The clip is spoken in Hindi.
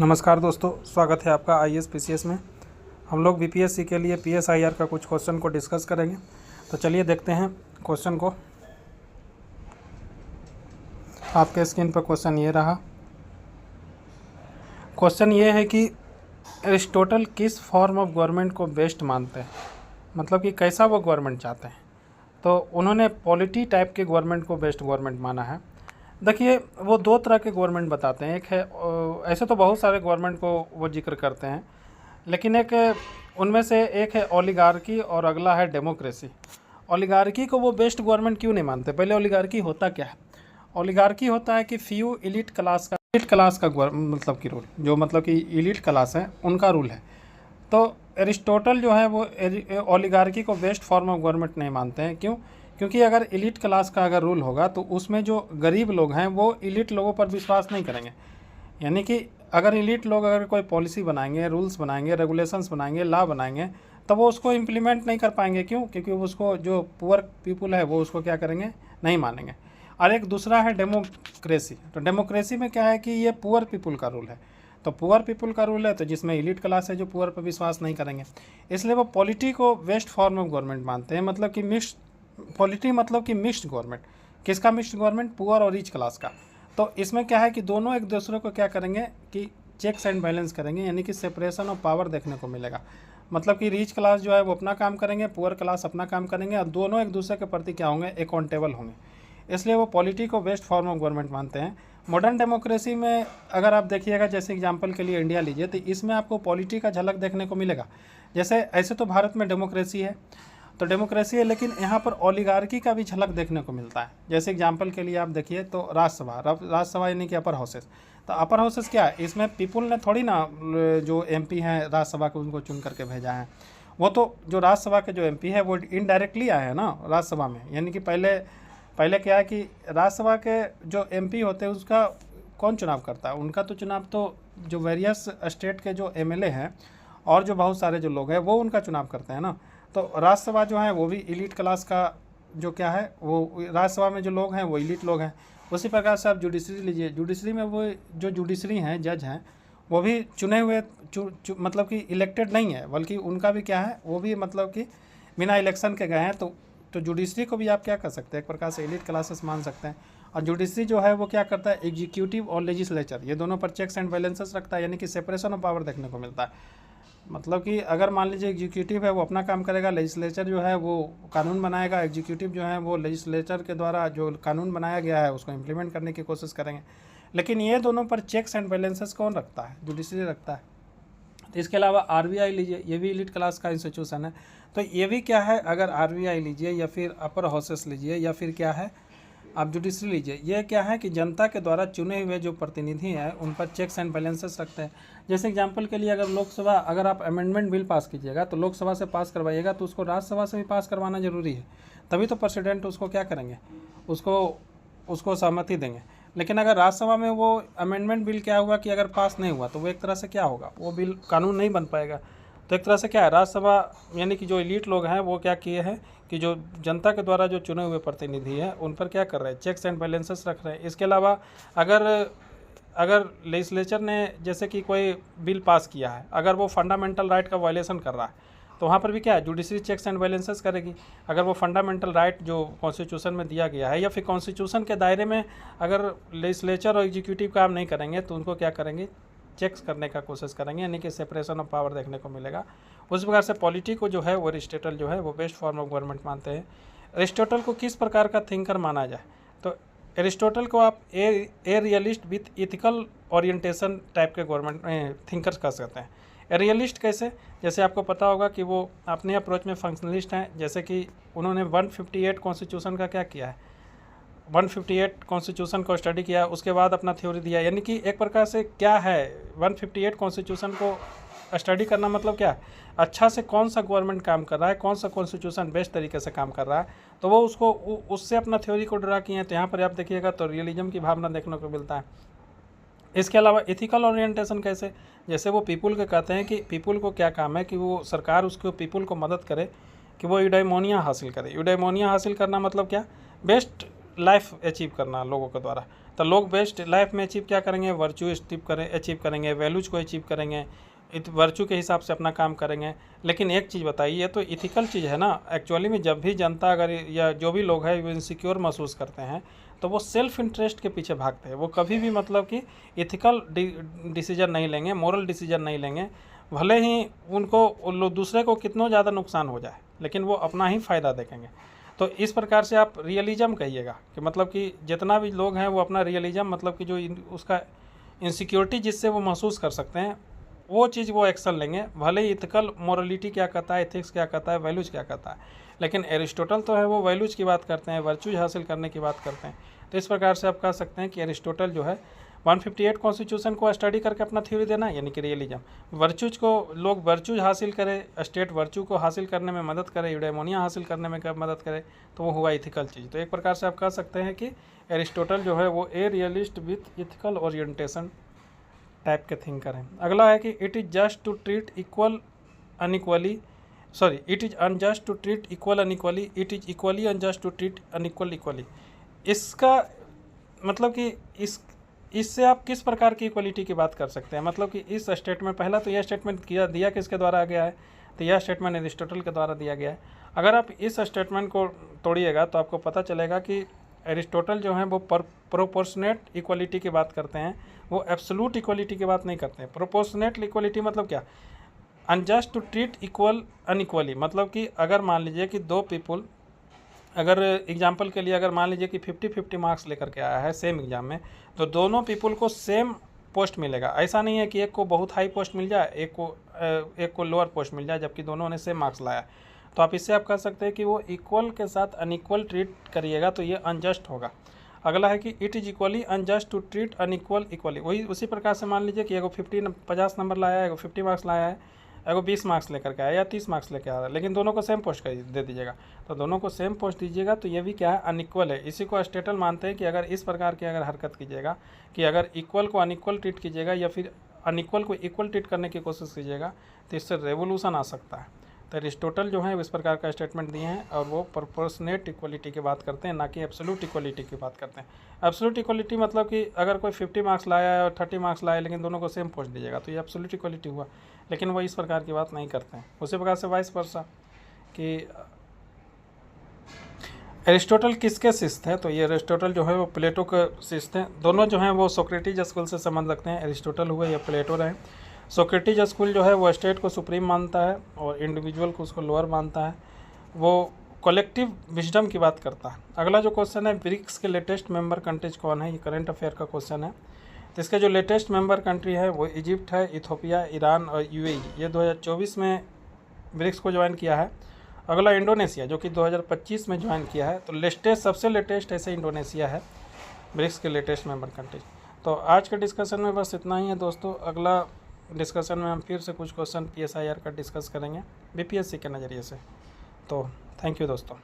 नमस्कार दोस्तों, स्वागत है आपका आईएएस पीसीएस में। हम लोग बीपीएससी के लिए पीएसआईआर का कुछ क्वेश्चन को डिस्कस करेंगे। तो चलिए देखते हैं क्वेश्चन को। आपके स्क्रीन पर क्वेश्चन ये रहा। क्वेश्चन ये है कि एरिस्टोटल किस फॉर्म ऑफ गवर्नमेंट को बेस्ट मानते हैं, मतलब कि कैसा वो गवर्नमेंट चाहते हैं। तो उन्होंने पॉलिटी टाइप के गवर्नमेंट को बेस्ट गवर्नमेंट माना है। देखिए, वो दो तरह के गवर्नमेंट बताते हैं। एक है, ऐसे तो बहुत सारे गवर्नमेंट को वो जिक्र करते हैं, लेकिन एक उनमें से एक है ओलिगार्की और अगला है डेमोक्रेसी। ओलिगार्की को वो बेस्ट गवर्नमेंट क्यों नहीं मानते? पहले ओलिगार्की होता क्या है? ओलिगार्की होता है कि फ्यू इलीट क्लास का मतलब की रूल, जो मतलब कि इलीट क्लास है उनका रूल है। तो एरिस्टोटल जो है वो ओलिगार्की को बेस्ट फॉर्म ऑफ गवर्नमेंट नहीं मानते हैं। क्यों? क्योंकि अगर इलीट क्लास का अगर रूल होगा तो उसमें जो गरीब लोग हैं वो इलीट लोगों पर विश्वास नहीं करेंगे। यानी कि अगर इलीट लोग अगर कोई पॉलिसी बनाएंगे, रूल्स बनाएंगे, रेगुलेशंस बनाएंगे, लॉ बनाएंगे, तो वो उसको इम्प्लीमेंट नहीं कर पाएंगे। क्यों? क्योंकि उसको जो पुअर पीपुल है वो उसको क्या करेंगे, नहीं मानेंगे। और एक दूसरा है डेमोक्रेसी। तो डेमोक्रेसी में क्या है कि ये पुअर पीपुल का रूल है। तो पुअर पीपुल का रूल है, तो जिसमें इलीट क्लास है जो पुअर पर विश्वास नहीं करेंगे, इसलिए वो पॉलिटी को बेस्ट फॉर्म ऑफ गवर्नमेंट मानते हैं। मतलब कि मिक्स्ड पॉलिटी, मतलब कि मिक्स्ड गवर्नमेंट। किसका मिक्स्ड गवर्नमेंट? पुअर और रिच क्लास का। तो इसमें क्या है कि दोनों एक दूसरे को क्या करेंगे कि चेक्स एंड बैलेंस करेंगे, यानी कि सेपरेशन ऑफ पावर देखने को मिलेगा। मतलब कि रिच क्लास जो है वो अपना काम करेंगे, पुअर क्लास अपना काम करेंगे, और दोनों एक दूसरे के प्रति क्या होंगे, अकाउंटेबल होंगे। इसलिए वो पॉलिटी को बेस्ट फॉर्म ऑफ गवर्नमेंट मानते हैं। मॉडर्न डेमोक्रेसी में अगर आप देखिएगा, जैसे एग्जांपल के लिए इंडिया लीजिए, तो इसमें आपको पॉलिटी का झलक देखने को मिलेगा। जैसे ऐसे तो भारत में डेमोक्रेसी है, तो डेमोक्रेसी है, लेकिन यहाँ पर ओलिगार्की का भी झलक देखने को मिलता है। जैसे एग्जांपल के लिए आप देखिए तो राज्यसभा यानी कि अपर हाउसेस। तो अपर हाउसेस क्या है? इसमें पीपुल ने थोड़ी ना जो एमपी हैं राज्यसभा के उनको चुन करके भेजा है। वो तो जो राज्यसभा के जो एमपी है वो इनडायरेक्टली आए हैं ना राज्यसभा में। यानी कि पहले क्या है कि राज्यसभा के जो एमपी होते हैं उसका कौन चुनाव करता है? उनका तो चुनाव तो जो वेरियस स्टेट के जो एमएलए हैं और जो बहुत सारे जो लोग हैं वो उनका चुनाव करते हैं ना। तो राज्यसभा जो है वो भी इलीट क्लास का जो क्या है, वो राज्यसभा में जो लोग हैं वो इलीट लोग हैं। उसी प्रकार से आप जुडिशरी लीजिए, जुडिशरी में वो जो जुडिशरी हैं, जज हैं, वो भी चुने हुए मतलब कि इलेक्टेड नहीं है, बल्कि उनका भी क्या है, वो भी मतलब कि बिना इलेक्शन के गए हैं। तो जुडिशरी को भी आप क्या कर सकते हैं, एक प्रकार से एलीट क्लासेस मान सकते हैं। और जुडिशरी जो है वो क्या करता है, एग्जीक्यूटिव और लेजिस्लेचर, ये दोनों पर चेक्स एंड बैलेंसेस रखता है, यानी कि सेपरेशन ऑफ पावर देखने को मिलता है। मतलब कि अगर मान लीजिए एग्जीक्यूटिव है वो अपना काम करेगा, लेजिस्लेचर जो है वो कानून बनाएगा, एग्जीक्यूटिव जो है वो लेजिस्लेचर के द्वारा जो कानून बनाया गया है उसको इम्प्लीमेंट करने की कोशिश करेंगे। लेकिन ये दोनों पर चेक्स एंड बैलेंसेस कौन रखता है? जुडिशरी रखता है। तो इसके अलावा आरबीआई लीजिए, ये भी इलीट क्लास का इंस्टीट्यूशन है। तो ये भी क्या है, अगर आरबीआई लीजिए या फिर अपर हाउसेस लीजिए या फिर क्या है आप जुडिशरी लीजिए, ये क्या है कि जनता के द्वारा चुने हुए जो प्रतिनिधि हैं उन पर चेक्स एंड बैलेंसेस रखते हैं। जैसे एग्जांपल के लिए अगर लोकसभा, अगर आप अमेंडमेंट बिल पास कीजिएगा तो लोकसभा से पास करवाइएगा तो उसको राज्यसभा से भी पास करवाना जरूरी है, तभी तो प्रेसिडेंट उसको क्या करेंगे, उसको सहमति देंगे। लेकिन अगर राज्यसभा में वो अमेंडमेंट बिल क्या हुआ कि अगर पास नहीं हुआ तो वो एक तरह से क्या होगा, वो बिल कानून नहीं बन पाएगा। तो एक तरह से क्या है, राज्यसभा यानी कि जो इलीट लोग हैं वो क्या किए हैं कि जो जनता के द्वारा जो चुने हुए प्रतिनिधि हैं उन पर क्या कर रहे हैं, चेक्स एंड बैलेंसेस रख रहे हैं। इसके अलावा अगर लेजिस्लेचर ने जैसे कि कोई बिल पास किया है, अगर वो फंडामेंटल राइट का वायलेशन कर रहा है तो वहाँ पर भी क्या है, जुडिशरी चेक्स एंड बैलेंसेस करेगी। अगर वो फंडामेंटल राइट जो कॉन्स्टिट्यूशन में दिया गया है या फिर कॉन्स्टिट्यूशन के दायरे में अगर लेजिस्लेचर और एग्जीक्यूटिव काम नहीं करेंगे तो उनको क्या करेंगे, चेक्स करने का कोशिश करेंगे, यानी कि सेपरेशन ऑफ पावर देखने को मिलेगा। उस प्रकार से पॉलिटी को जो है वो एरिस्टोटल जो है वो बेस्ट फॉर्म ऑफ गवर्नमेंट मानते हैं। एरिस्टोटल को किस प्रकार का थिंकर माना जाए? तो एरिस्टोटल को आप a realist with ethical orientation type के गवर्नमेंट थिंकर्स कह सकते हैं। रियलिस्ट कैसे? जैसे आपको पता होगा कि वो अपने अप्रोच में फंक्शनलिस्ट हैं। जैसे कि उन्होंने 158 कॉन्स्टिट्यूशन का क्या किया है, 158 कॉन्स्टिट्यूशन को स्टडी किया, उसके बाद अपना थ्योरी दिया। यानी कि एक प्रकार से क्या है, 158 कॉन्स्टिट्यूशन को स्टडी करना मतलब क्या है, अच्छा से कौन सा गवर्नमेंट काम कर रहा है, कौन सा कॉन्स्टिट्यूशन बेस्ट तरीके से काम कर रहा है, तो वो उससे अपना थ्योरी को ड्रा किए हैं। तो यहाँ पर आप देखिएगा तो रियलिज्म की भावना देखने को मिलता है। इसके अलावा एथिकल ओरिएंटेशन कैसे? जैसे वो पीपुल के कहते हैं कि पीपुल को क्या काम है कि वो सरकार उसको पीपुल को मदद करे कि वो यूडेमोनिया हासिल करे। यूडेमोनिया हासिल करना मतलब क्या, बेस्ट लाइफ अचीव करना लोगों के द्वारा। तो लोग बेस्ट लाइफ में अचीव क्या करेंगे, वर्च्यू अचीव करेंगे, वैल्यूज को अचीव करेंगे, वर्च्यू के हिसाब से अपना काम करेंगे। लेकिन एक चीज़ बताइए, ये तो इथिकल चीज़ है ना। एक्चुअली में जब भी जनता अगर या जो भी लोग हैं वो इनसिक्योर महसूस करते हैं तो वो सेल्फ इंटरेस्ट के पीछे भागते हैं। वो कभी भी मतलब कि इथिकल डिसीजन नहीं लेंगे, मोरल डिसीजन नहीं लेंगे, भले ही उनको दूसरे को कितना ज़्यादा नुकसान हो जाए, लेकिन वो अपना ही फ़ायदा देखेंगे। तो इस प्रकार से आप रियलिज़म कहिएगा कि मतलब कि जितना भी लोग हैं वो अपना रियलिज़म मतलब कि जो उसका इनसिक्योरिटी जिससे वो महसूस कर सकते हैं वो चीज़ वो एक्शन लेंगे, भले ही इथिकल मोरलिटी क्या कहता है, एथिक्स क्या कहता है, वैल्यूज क्या कहता है। लेकिन एरिस्टोटल तो है वो वैल्यूज की बात करते हैं, वर्च्यूज हासिल करने की बात करते हैं। तो इस प्रकार से आप कह सकते हैं कि एरिस्टोटल जो है 158 कॉन्स्टिट्यूशन को स्टडी करके अपना थ्योरी देना, यानी कि रियलिज्म। वर्च्यूज को लोग वर्च्यूज हासिल करें, स्टेट वर्च्यू को हासिल करने में मदद करे, यूडेमोनिया हासिल करने में मदद करे, तो वो हुआ इथिकल चीज़। तो एक प्रकार से आप कह सकते हैं कि एरिस्टोटल जो है वो a realist with ethical orientation type के थिंकर हैं। अगला है कि it is just to treat equal unequally, sorry it is unjust to treat equal unequally, it is equally unjust to treat unequal equally. इसका मतलब कि इससे आप किस प्रकार की इक्वलिटी की बात कर सकते हैं। मतलब कि इस स्टेटमेंट, पहला तो यह स्टेटमेंट दिया किसके द्वारा गया है, तो यह स्टेटमेंट एरिस्टोटल के द्वारा दिया गया है। अगर आप इस स्टेटमेंट को तोड़िएगा तो आपको पता चलेगा कि एरिस्टोटल जो है वो प्रोपोर्शनेट इक्वलिटी की बात करते हैं, वो एब्सोल्यूट इक्वलिटी की बात नहीं करते हैं। प्रोपोर्शनेट इक्वलिटी मतलब क्या, unjust to treat equal unequally. मतलब कि अगर मान लीजिए कि दो पीपुल, अगर एग्जांपल के लिए अगर मान लीजिए कि 50-50 मार्क्स लेकर के आया है सेम एग्जाम में, तो दोनों पीपुल को सेम पोस्ट मिलेगा। ऐसा नहीं है कि एक को बहुत हाई पोस्ट मिल जाए, एक को लोअर पोस्ट मिल जाए, जबकि दोनों ने सेम मार्क्स लाया। तो आप इससे आप कह सकते हैं कि वो इक्वल के साथ अनइक्वल ट्रीट करिएगा तो ये अनजस्ट होगा। अगला है कि it is equally unjust to treat unequal equally. वही उसी प्रकार से मान लीजिए कि एगो 50 नंबर लाया है, एगो 50 मार्क्स लाया है, एगो 20 मार्क्स लेकर के आया या 30 मार्क्स लेकर आया, लेकिन दोनों को सेम पोस्ट दे दीजिएगा। तो दोनों को सेम पोस्ट दीजिएगा तो ये भी क्या है, अनइक्वल है। इसी को एरिस्टोटल मानते हैं कि अगर इस प्रकार की अगर हरकत कीजिएगा कि अगर इक्वल को अनइक्वल ट्रीट कीजिएगा या फिर अनइक्वल को इक्वल ट्रीट करने की कोशिश कीजिएगा तो इससे रेवोल्यूशन आ सकता है। तो एरिस्टोटल जो है इस प्रकार का स्टेटमेंट दिए हैं और वो प्रोपोर्शनेट इक्वलिटी की बात करते हैं, ना कि एब्सोल्यूट इक्वलिटी की बात करते हैं। एब्सोल्यूट इक्वलिटी मतलब कि अगर कोई 50 मार्क्स लाया है और 30 मार्क्स लाया है लेकिन दोनों को सेम पोस्ट दीजिएगा तो ये एब्सोल्यूट इक्वलिटी हुआ, लेकिन वो इस प्रकार की बात नहीं करते हैं। उसी प्रकार से वाइस वर्सा कि एरिस्टोटल किसके शिष्य थे, तो ये एरिस्टोटल जो है वो प्लेटो के शिष्य थे। दोनों जो हैं वो सोक्रेटिस स्कूल से संबंध रखते हैं, एरिस्टोटल हुए या प्लेटो रहे। सोक्रेटिस स्कूल जो है वो स्टेट को सुप्रीम मानता है और इंडिविजुअल को उसको लोअर मानता है, वो कलेक्टिव विजडम की बात करता है। अगला जो क्वेश्चन है, ब्रिक्स के लेटेस्ट मेंबर कंट्रीज कौन है, ये करंट अफेयर का क्वेश्चन है। तो इसके जो लेटेस्ट मेंबर कंट्री है वो इजिप्ट है, इथोपिया, ईरान और यूएई, ये 2024 में ब्रिक्स को ज्वाइन किया है। अगला इंडोनेशिया जो कि 2025 में ज्वाइन किया है। तो सबसे लेटेस्ट ऐसे इंडोनेशिया है ब्रिक्स के लेटेस्ट मेंबर कंट्री। तो आज के डिस्कशन में बस इतना ही है दोस्तों। अगला डिस्कशन में हम फिर से कुछ क्वेश्चन PSIR का डिस्कस करेंगे BPSC के नज़रिए से। तो थैंक यू दोस्तों।